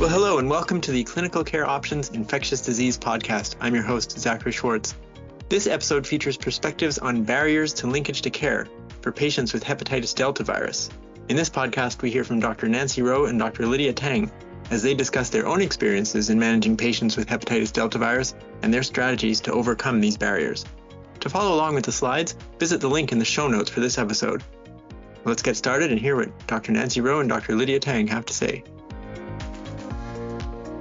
Well, hello and welcome to the Clinical Care Options Infectious Disease podcast. I'm your host, Zachary Schwartz. This episode features perspectives on barriers to linkage to care for patients with hepatitis delta virus. In this podcast, we hear from Dr. Nancy Reau and Dr. Lydia Tang as they discuss their own experiences in managing patients with hepatitis delta virus and their strategies to overcome these barriers. To follow along with the slides, visit the link in the show notes for this episode. Let's get started and hear what Dr. Nancy Reau and Dr. Lydia Tang have to say.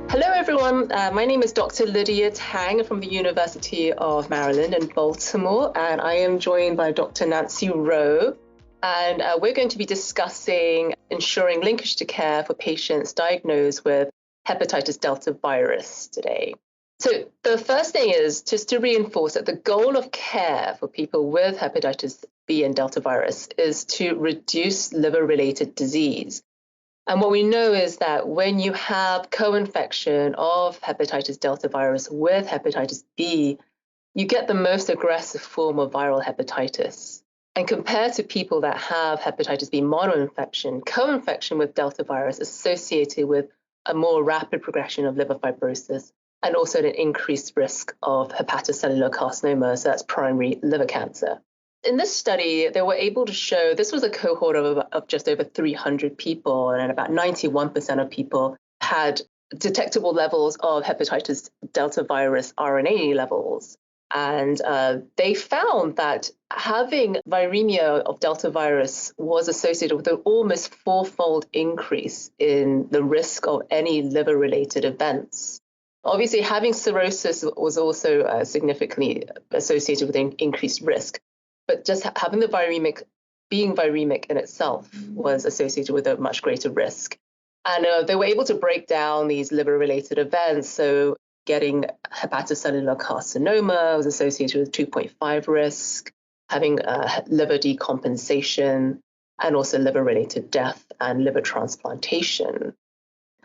Hello, everyone. My name is Dr. Lydia Tang from the University of Maryland in Baltimore, and I am joined by Dr. Nancy Reau. And we're going to be discussing ensuring linkage to care for patients diagnosed with hepatitis delta virus today. So the first thing is just to reinforce that the goal of care for people with hepatitis B and delta virus is to reduce liver-related disease. And what we know is that when you have co-infection of hepatitis delta virus with hepatitis B, you get the most aggressive form of viral hepatitis. And compared to people that have hepatitis B monoinfection, co-infection with delta virus is associated with a more rapid progression of liver fibrosis and also an increased risk of hepatocellular carcinoma, so that's primary liver cancer. In this study, they were able to show this was a cohort of just over 300 people, and about 91% of people had detectable levels of hepatitis delta virus RNA levels. And they found that having viremia of delta virus was associated with an almost fourfold increase in the risk of any liver-related events. Obviously, having cirrhosis was also significantly associated with an increased risk. But just having being viremic in itself was associated with a much greater risk. And they were able to break down these liver-related events. So getting hepatocellular carcinoma was associated with 2.5 risk, having liver decompensation, and also liver-related death and liver transplantation.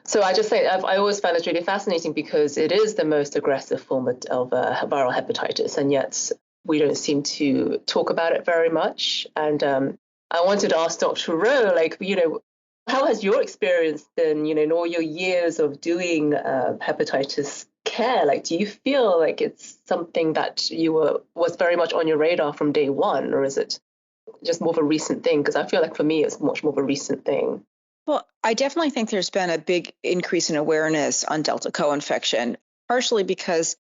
So I just say I always found this really fascinating because it is the most aggressive form of viral hepatitis, and yet we don't seem to talk about it very much. And I wanted to ask Dr. Reau, how has your experience been, in all your years of doing hepatitis care? Do you feel like it's something that was very much on your radar from day one, or is it just more of a recent thing? Because I feel like for me, it's much more of a recent thing. Well, I definitely think there's been a big increase in awareness on Delta co-infection, partially because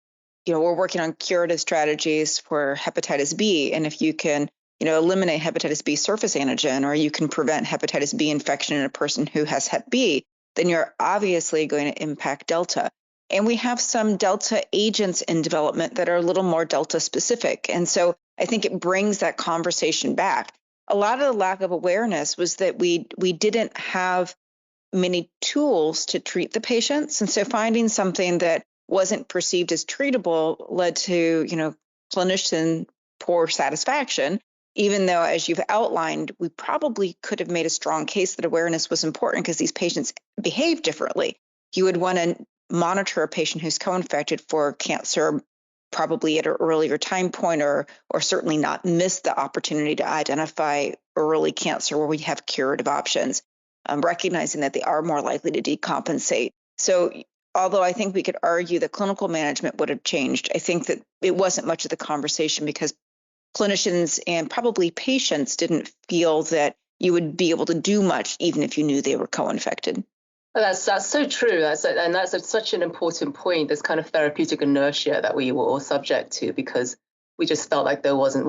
we're working on curative strategies for hepatitis B. And if you can, eliminate hepatitis B surface antigen, or you can prevent hepatitis B infection in a person who has Hep B, then you're obviously going to impact Delta. And we have some Delta agents in development that are a little more Delta specific. And so I think it brings that conversation back. A lot of the lack of awareness was that we didn't have many tools to treat the patients. And so finding something that wasn't perceived as treatable led to, clinician poor satisfaction, even though, as you've outlined, we probably could have made a strong case that awareness was important because these patients behave differently. You would want to monitor a patient who's co-infected for cancer probably at an earlier time point, or certainly not miss the opportunity to identify early cancer where we have curative options, recognizing that they are more likely to decompensate. So although I think we could argue that clinical management would have changed, I think that it wasn't much of the conversation because clinicians and probably patients didn't feel that you would be able to do much even if you knew they were co-infected. That's so true. That's such an important point, this kind of therapeutic inertia that we were all subject to because we just felt like there wasn't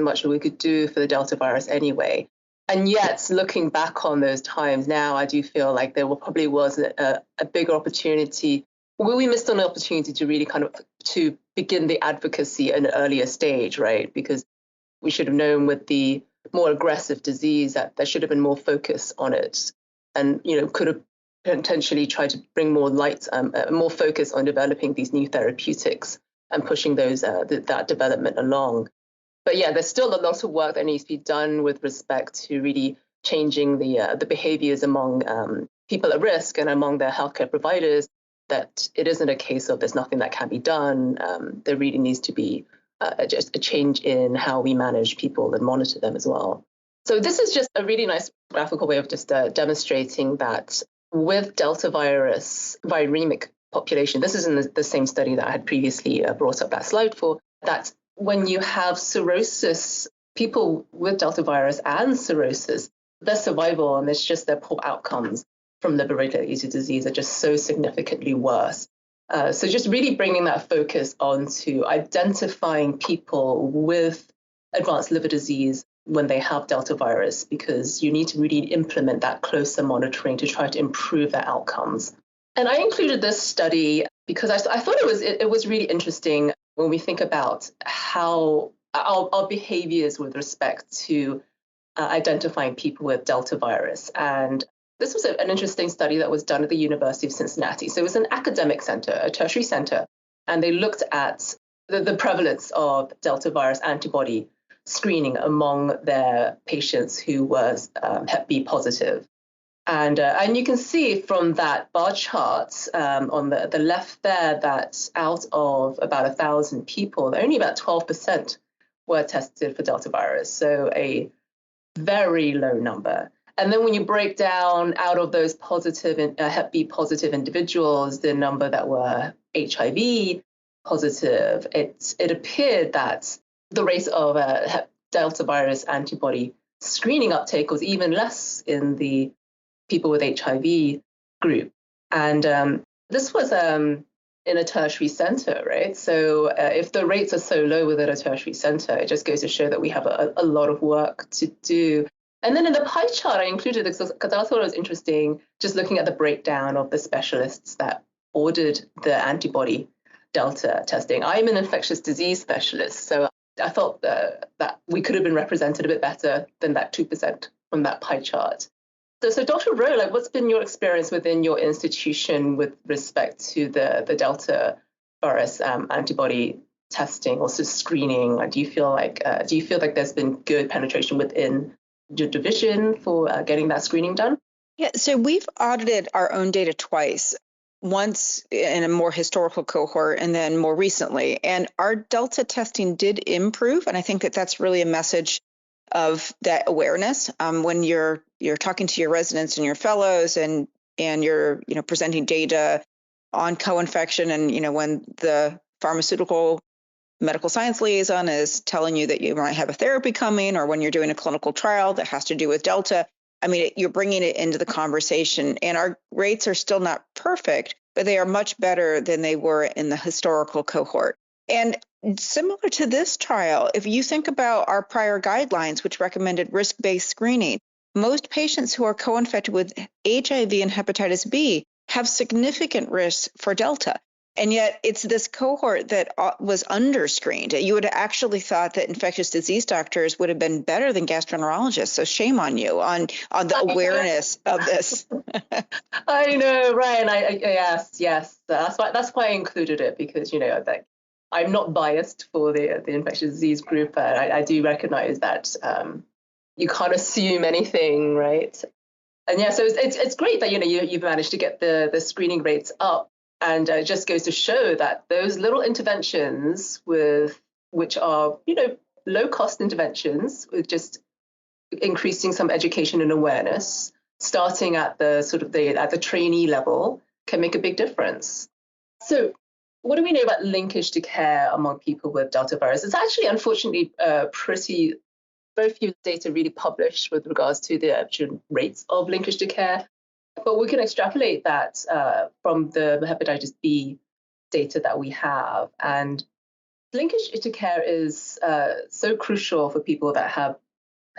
much we could do for the Delta virus anyway. And yet, looking back on those times now, I do feel like there probably was a bigger opportunity. We missed an opportunity to really to begin the advocacy at an earlier stage, right? Because we should have known with the more aggressive disease that there should have been more focus on it, and could have potentially tried to bring more light, more focus on developing these new therapeutics and pushing that development along. But yeah, there's still a lot of work that needs to be done with respect to really changing the behaviors among people at risk and among their healthcare providers, that it isn't a case of there's nothing that can be done. There really needs to be just a change in how we manage people and monitor them as well. So this is just a really nice graphical way of just demonstrating that with Delta virus viremic population, this is in the same study that I had previously brought up that slide for, that when you have cirrhosis, people with Delta virus and cirrhosis, their survival and it's just their poor outcomes from liver-related disease are just so significantly worse. So just really bringing that focus onto identifying people with advanced liver disease when they have Delta virus, because you need to really implement that closer monitoring to try to improve their outcomes. And I included this study because I thought it was really interesting when we think about how our behaviors with respect to identifying people with Delta virus. And this was an interesting study that was done at the University of Cincinnati. So it was an academic center, a tertiary center, and they looked at the prevalence of Delta virus antibody screening among their patients who was Hep B positive. And you can see from that bar chart on the left there that out of about 1,000 people, only about 12% were tested for Delta virus. So a very low number. And then when you break down out of those positive Hep B positive individuals, the number that were HIV positive, it appeared that the rate of Delta virus antibody screening uptake was even less in the people with HIV group. And this was in a tertiary center, right? So if the rates are so low within a tertiary center, it just goes to show that we have a lot of work to do. And then in the pie chart, I included this because I thought it was interesting, just looking at the breakdown of the specialists that ordered the antibody Delta testing. I'm an infectious disease specialist, so I thought that we could have been represented a bit better than that 2% from that pie chart. So Dr. Reau, what's been your experience within your institution with respect to the Delta virus antibody testing, also screening? Do you feel like there's been good penetration within your division for getting that screening done? Yeah, so we've audited our own data twice, once in a more historical cohort and then more recently. And our Delta testing did improve. And I think that that's really a message of that awareness. When you're talking to your residents and your fellows and you're presenting data on co-infection, and when the pharmaceutical medical science liaison is telling you that you might have a therapy coming, or when you're doing a clinical trial that has to do with Delta, you're bringing it into the conversation. And our rates are still not perfect, but they are much better than they were in the historical cohort. And similar to this trial, if you think about our prior guidelines, which recommended risk-based screening, most patients who are co-infected with HIV and hepatitis B have significant risk for Delta. And yet it's this cohort that was underscreened. You would have actually thought that infectious disease doctors would have been better than gastroenterologists. So shame on you on the awareness of this. I know, right? Yes. That's why I included it, because that I'm not biased for the infectious disease group, but I do recognize that you can't assume anything, right? And yeah, so it's great that you've managed to get the screening rates up. And it just goes to show that those little interventions which are, low cost interventions, with just increasing some education and awareness, starting at the trainee level, can make a big difference. So what do we know about linkage to care among people with Delta virus? It's actually, unfortunately, very few data really published with regards to the actual rates of linkage to care. But we can extrapolate that from the hepatitis B data that we have. And linkage to care is so crucial for people that have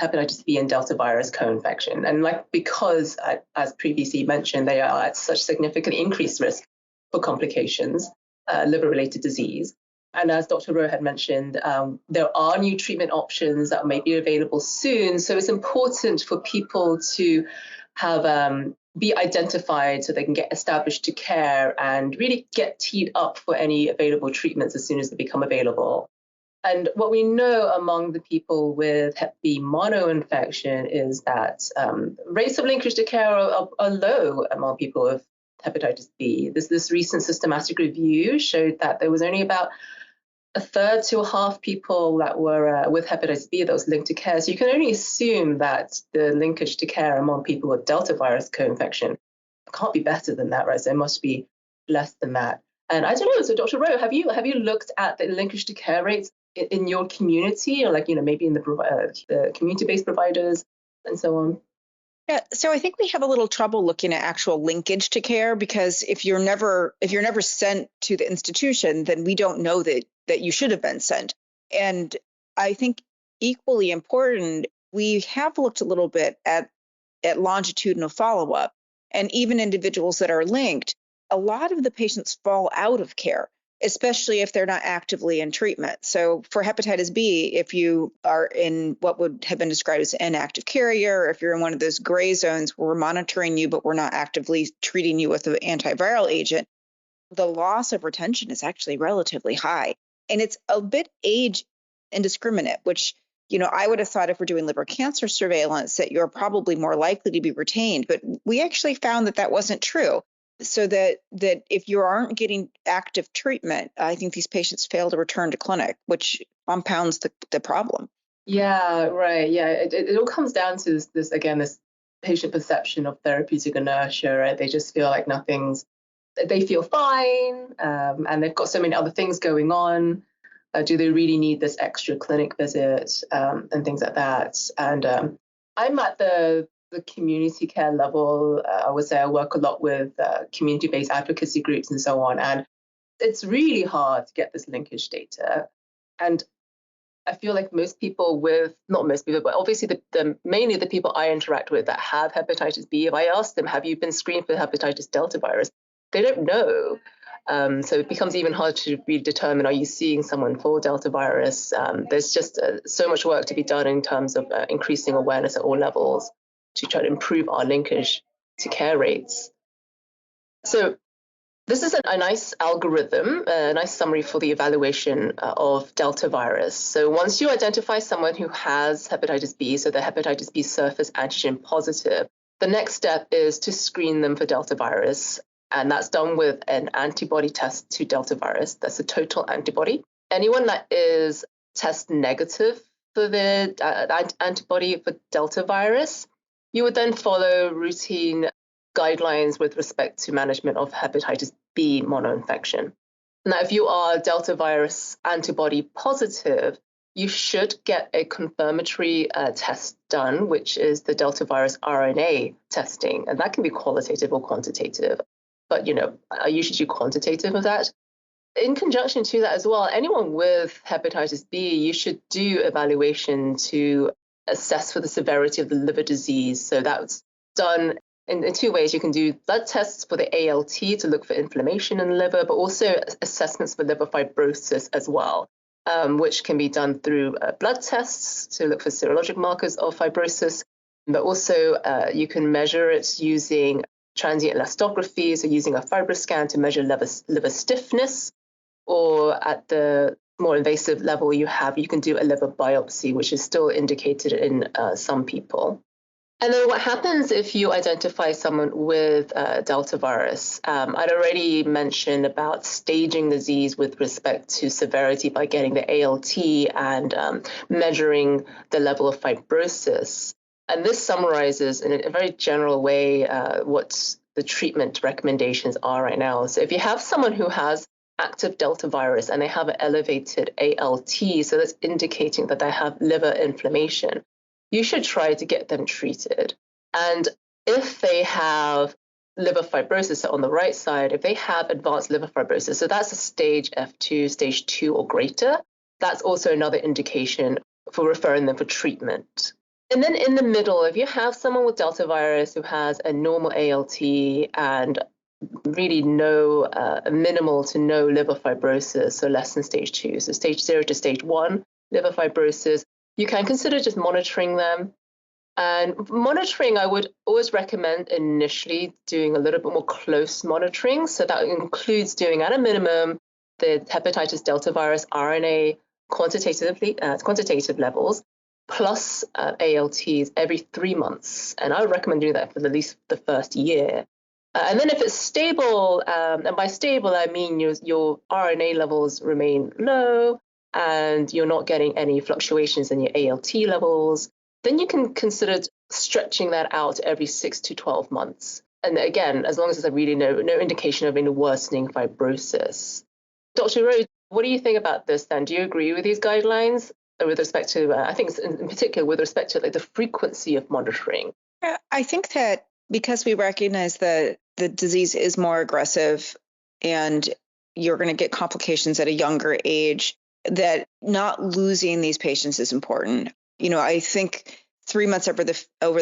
hepatitis B and Delta virus co-infection. And because, as previously mentioned, they are at such significantly increased risk for complications, liver-related disease. And as Dr. Reau had mentioned, there are new treatment options that may be available soon. So it's important for people to have be identified so they can get established to care and really get teed up for any available treatments as soon as they become available. And what we know among the people with Hep B monoinfection is that rates of linkage to care are low among people with hepatitis B. This recent systematic review showed that there was only about a third to a half people that were with hepatitis B that was linked to care. So you can only assume that the linkage to care among people with Delta virus co-infection can't be better than that, right? So it must be less than that. And I don't know. So, Dr. Reau, have you looked at the linkage to care rates in your community, or maybe in the community-based providers and so on? Yeah, so I think we have a little trouble looking at actual linkage to care, because if you're never sent to the institution, then we don't know that you should have been sent. And I think equally important, we have looked a little bit at longitudinal follow-up, and even individuals that are linked, a lot of the patients fall out of care, especially if they're not actively in treatment. So for hepatitis B, if you are in what would have been described as an inactive carrier, if you're in one of those gray zones where we're monitoring you, but we're not actively treating you with an antiviral agent, the loss of retention is actually relatively high. And it's a bit age indiscriminate, which, I would have thought if we're doing liver cancer surveillance that you're probably more likely to be retained. But we actually found that wasn't true. So that if you aren't getting active treatment, I think these patients fail to return to clinic, which compounds the problem. Yeah, right. Yeah, it all comes down to this patient perception of therapeutic inertia, right? They just feel like they feel fine, and they've got so many other things going on. Do they really need this extra clinic visit, and things like that? And I'm at the community care level. I would say I work a lot with community-based advocacy groups and so on. And it's really hard to get this linkage data. And I feel like not most people, but obviously mainly the people I interact with that have hepatitis B, if I ask them, have you been screened for hepatitis delta virus? They don't know. So it becomes even harder to really determine, are you seeing someone for delta virus? There's just so much work to be done in terms of increasing awareness at all levels to try to improve our linkage to care rates. So this is a nice algorithm, a nice summary for the evaluation of delta virus. So once you identify someone who has hepatitis B, so the hepatitis B surface antigen positive, the next step is to screen them for delta virus. And that's done with an antibody test to delta virus. That's a total antibody. Anyone that is test negative for the antibody for delta virus, you would then follow routine guidelines with respect to management of hepatitis B monoinfection. Now, if you are delta virus antibody positive, you should get a confirmatory test done, which is the delta virus RNA testing. And that can be qualitative or quantitative. But, I usually do quantitative of that. In conjunction to that as well, anyone with hepatitis B, you should do evaluation to assess for the severity of the liver disease. So that's done in two ways. You can do blood tests for the ALT to look for inflammation in the liver, but also assessments for liver fibrosis as well, which can be done through blood tests to look for serologic markers of fibrosis. But also you can measure it using transient elastography, so using a fibroscan to measure liver stiffness, or at the more invasive level you can do a liver biopsy, which is still indicated in some people. And then what happens if you identify someone with delta virus? I'd already mentioned about staging the disease with respect to severity by getting the ALT and measuring the level of fibrosis. And this summarizes in a very general way what the treatment recommendations are right now. So if you have someone who has active delta virus and they have an elevated ALT, so that's indicating that they have liver inflammation, you should try to get them treated. And if they have liver fibrosis, so on the right side, if they have advanced liver fibrosis, so that's a stage F2, stage 2 or greater, that's also another indication for referring them for treatment. And then in the middle, if you have someone with delta virus who has a normal ALT and really minimal to no liver fibrosis, so less than stage 2, so stage 0 to stage 1 liver fibrosis, you can consider just monitoring them. And monitoring, I would always recommend initially doing a little bit more close monitoring. So that includes doing, at a minimum, the hepatitis delta virus RNA quantitative levels, plus ALTs every 3 months. And I would recommend doing that for at least the first year. And then if it's stable, and by stable, I mean your RNA levels remain low, and you're not getting any fluctuations in your ALT levels, then you can consider stretching that out every 6 to 12 months. And again, as long as there's really no indication of any worsening fibrosis. Dr. Reau, what do you think about this then? Do you agree with these guidelines with respect to, I think in particular with respect to like the frequency of monitoring? Yeah, I think that because we recognize that the disease is more aggressive and you're going to get complications at a younger age, that not losing these patients is important. I think 3 months over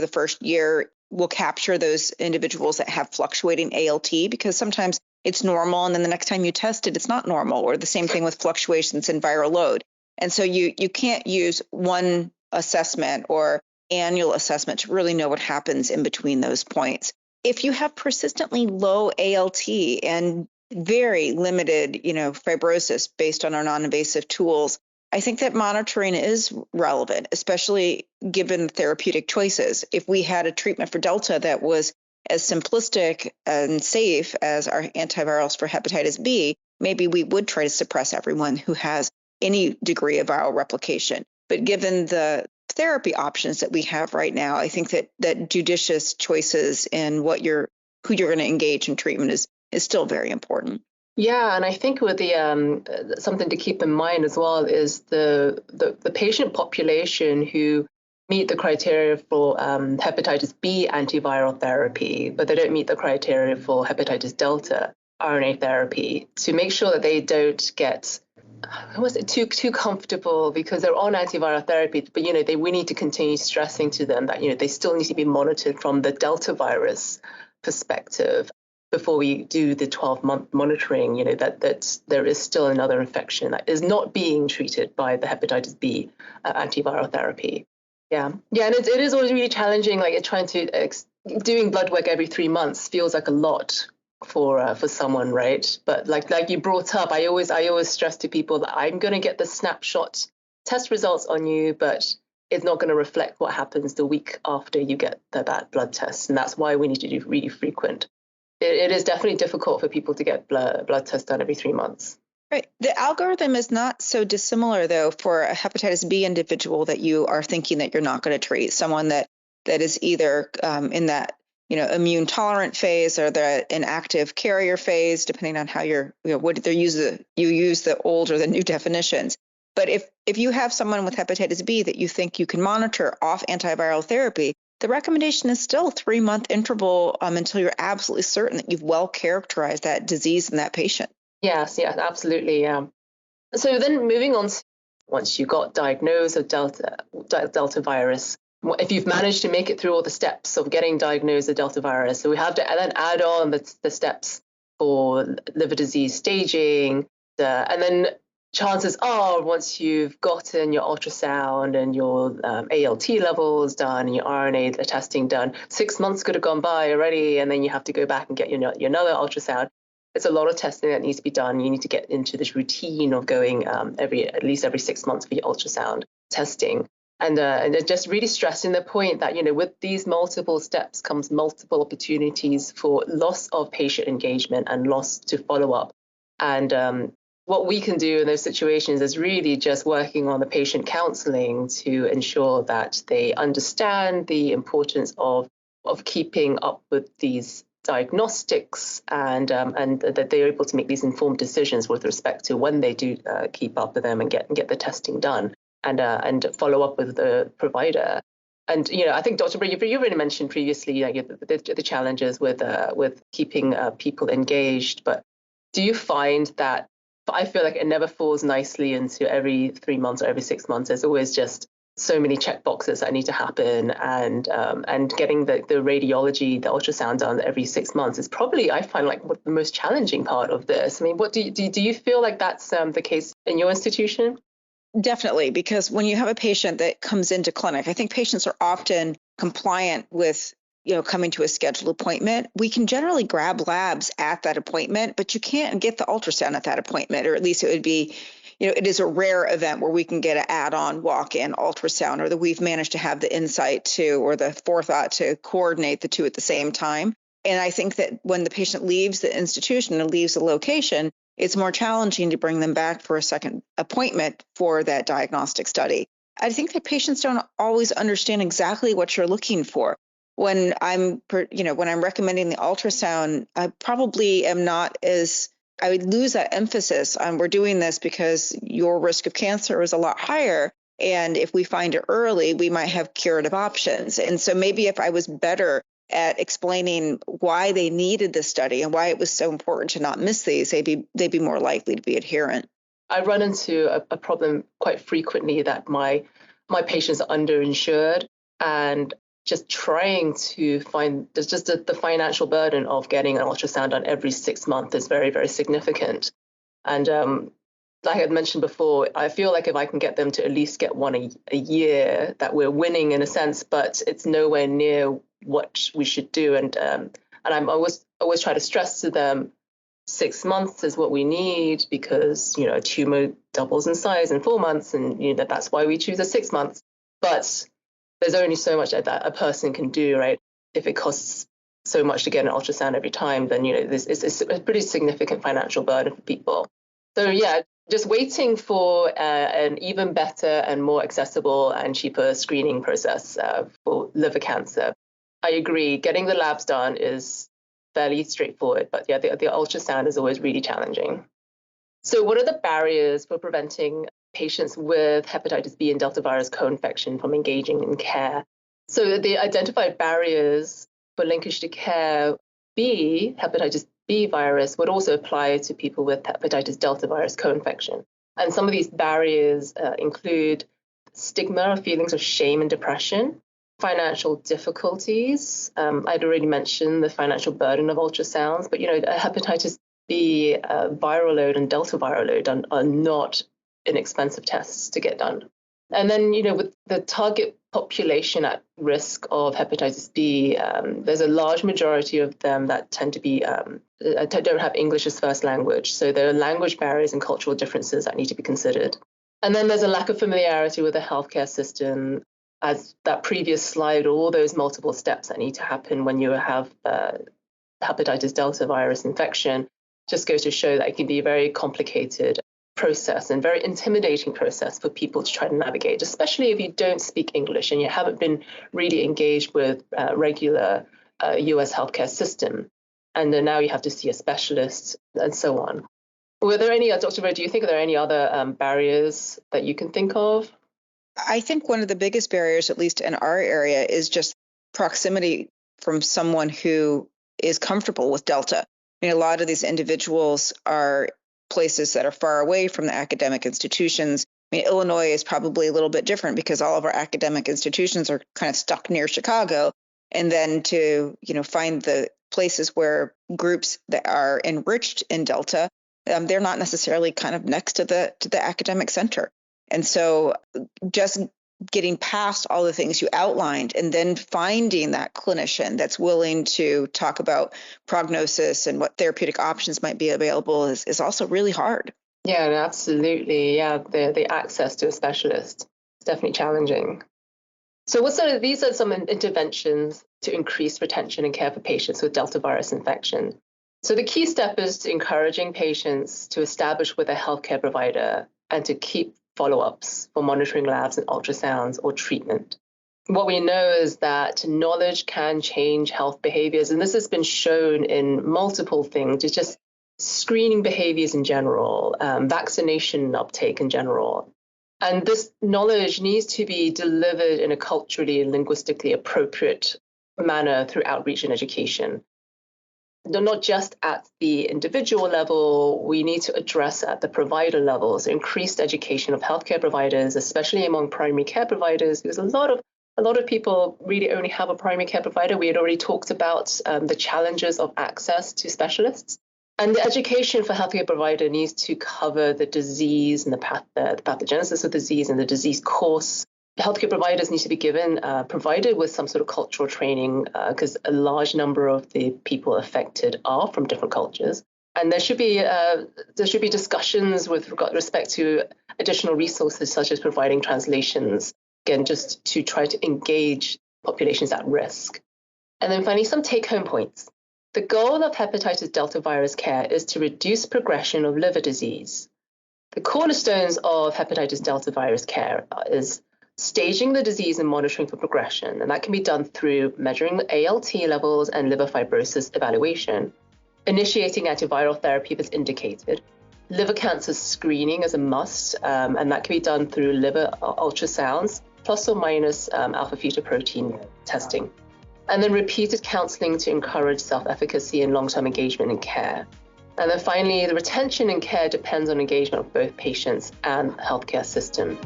the first year will capture those individuals that have fluctuating ALT, because sometimes it's normal and then the next time you test it, it's not normal, or the same thing with fluctuations in viral load. And so you can't use one assessment or annual assessment to really know what happens in between those points. If you have persistently low ALT and very limited, fibrosis based on our non-invasive tools, I think that monitoring is relevant, especially given therapeutic choices. If we had a treatment for Delta that was as simplistic and safe as our antivirals for hepatitis B, maybe we would try to suppress everyone who has any degree of viral replication. But given the therapy options that we have right now, I think that judicious choices in who you're going to engage in treatment is still very important. Yeah, and I think with the something to keep in mind as well is the patient population who meet the criteria for hepatitis B antiviral therapy, but they don't meet the criteria for hepatitis delta RNA therapy, to make sure that they don't get too comfortable because they're on antiviral therapy, but we need to continue stressing to them that they still need to be monitored from the Delta virus perspective before we do the 12-month monitoring, that there is still another infection that is not being treated by the hepatitis B antiviral therapy. Yeah, and it is always really challenging. Like trying to doing blood work every 3 months feels like a lot for someone, right? But like you brought up, I always stress to people that I'm going to get the snapshot test results on you, but it's not going to reflect what happens the week after you get that blood test, and that's why we need to do really frequent. It is definitely difficult for people to get blood tests done every 3 months. Right. The algorithm is not so dissimilar, though, for a hepatitis B individual that you are thinking that you're not going to treat, someone that is either in that immune tolerant phase or the inactive carrier phase, depending on how you use the old or the new definitions. But if you have someone with hepatitis B that you think you can monitor off antiviral therapy, the recommendation is still 3-month interval until you're absolutely certain that you've well characterized that disease in that patient. Yes, absolutely. Yeah. So then moving on to once you got diagnosed with Delta virus, if you've managed to make it through all the steps of getting diagnosed with Delta virus, so we have to then add on the steps for liver disease staging, and then chances are once you've gotten your ultrasound and your ALT levels done and your RNA testing done, 6 months could have gone by already, and then you have to go back and get your another ultrasound. It's a lot of testing that needs to be done. You need to get into this routine of going at least every 6 months for your ultrasound testing. And just really stressing the point that, with these multiple steps comes multiple opportunities for loss of patient engagement and loss to follow up. And what we can do in those situations is really just working on the patient counseling to ensure that they understand the importance of keeping up with these diagnostics and that they're able to make these informed decisions with respect to when they do keep up with them and get the testing done and follow up with the provider. And I think Dr. Reau, you already mentioned previously the challenges with keeping people engaged. But do you find that? I feel like it never falls nicely into every 3 months or every 6 months. There's always just so many check boxes that need to happen, and getting the radiology, the ultrasound done every 6 months is probably, I find, like the most challenging part of this. I mean, what do you feel like that's the case in your institution? Definitely, because when you have a patient that comes into clinic, I think patients are often compliant with coming to a scheduled appointment. We can generally grab labs at that appointment, but you can't get the ultrasound at that appointment, or at least it would be, it is a rare event where we can get an add-on walk-in ultrasound, or that we've managed to have the insight to, or the forethought to coordinate the two at the same time. And I think that when the patient leaves the institution and leaves the location, it's more challenging to bring them back for a second appointment for that diagnostic study. I think that patients don't always understand exactly what you're looking for. when I'm recommending the ultrasound, I probably am not I would lose that emphasis on we're doing this because your risk of cancer is a lot higher. And if we find it early, we might have curative options. And so maybe if I was better at explaining why they needed this study and why it was so important to not miss these, they'd be more likely to be adherent. I run into a problem quite frequently that my patients are underinsured, and just trying to find, there's just the financial burden of getting an ultrasound done every 6 months is very, very significant. And like I had mentioned before, I feel like if I can get them to at least get one a year, that we're winning in a sense, but it's nowhere near what we should do. And I'm always try to stress to them, 6 months is what we need because, a tumor doubles in size in 4 months, and that's why we choose a 6 months. But there's only so much that a person can do, right? If it costs so much to get an ultrasound every time, then this is a pretty significant financial burden for people. So yeah, just waiting for an even better and more accessible and cheaper screening process for liver cancer. I agree. Getting the labs done is fairly straightforward, but yeah, the ultrasound is always really challenging. So what are the barriers for preventing patients with hepatitis B and Delta virus co-infection from engaging in care? So the identified barriers for linkage to care B, hepatitis B virus, would also apply to people with hepatitis Delta virus co-infection. And some of these barriers include stigma, feelings of shame and depression, financial difficulties. I'd already mentioned the financial burden of ultrasounds, but hepatitis B viral load and Delta viral load are not inexpensive tests to get done. And then, with the target population at risk of hepatitis B, there's a large majority of them that tend to be don't have English as first language. So there are language barriers and cultural differences that need to be considered. And then there's a lack of familiarity with the healthcare system. As that previous slide, all those multiple steps that need to happen when you have hepatitis Delta virus infection just goes to show that it can be a very complicated process and very intimidating process for people to try to navigate, especially if you don't speak English and you haven't been really engaged with regular US healthcare system. And then now you have to see a specialist and so on. Were there any, Dr. Reau, do you think there are any other barriers that you can think of? I think one of the biggest barriers, at least in our area, is just proximity from someone who is comfortable with Delta. A lot of these individuals are places that are far away from the academic institutions. Illinois is probably a little bit different because all of our academic institutions are kind of stuck near Chicago. And then to, find the places where groups that are enriched in Delta, they're not necessarily kind of next to the academic center. And so just getting past all the things you outlined and then finding that clinician that's willing to talk about prognosis and what therapeutic options might be available is also really hard. Yeah, absolutely. Yeah, the access to a specialist is definitely challenging. So these are some interventions to increase retention and care for patients with Delta virus infection. So the key step is encouraging patients to establish with a healthcare provider and to keep follow-ups for monitoring labs and ultrasounds or treatment. What we know is that knowledge can change health behaviors, and this has been shown in multiple things. It's just screening behaviors in general, vaccination uptake in general. And this knowledge needs to be delivered in a culturally and linguistically appropriate manner through outreach and education. Not just at the individual level, we need to address at the provider level. So increased education of healthcare providers, especially among primary care providers, because a lot of people really only have a primary care provider. We had already talked about the challenges of access to specialists. And the education for healthcare provider needs to cover the disease and the pathogenesis of disease and the disease course. Healthcare providers need to be provided with some sort of cultural training because a large number of the people affected are from different cultures. And there should be discussions with respect to additional resources such as providing translations, again, just to try to engage populations at risk. And then finally, some take-home points. The goal of hepatitis Delta virus care is to reduce progression of liver disease. The cornerstones of hepatitis Delta virus care is staging the disease and monitoring for progression. And that can be done through measuring the ALT levels and liver fibrosis evaluation, initiating antiviral therapy if it's indicated, liver cancer screening is a must, and that can be done through liver ultrasounds, plus or minus alpha-fetoprotein testing. And then repeated counseling to encourage self-efficacy and long-term engagement in care. And then finally, the retention in care depends on engagement of both patients and the healthcare system.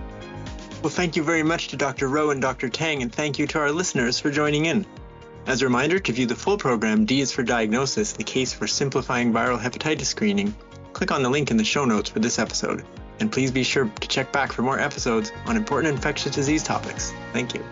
Well, thank you very much to Dr. Reau and Dr. Tang, and thank you to our listeners for joining in. As a reminder, to view the full program, D is for Diagnosis, the case for simplifying viral hepatitis screening, click on the link in the show notes for this episode. And please be sure to check back for more episodes on important infectious disease topics. Thank you.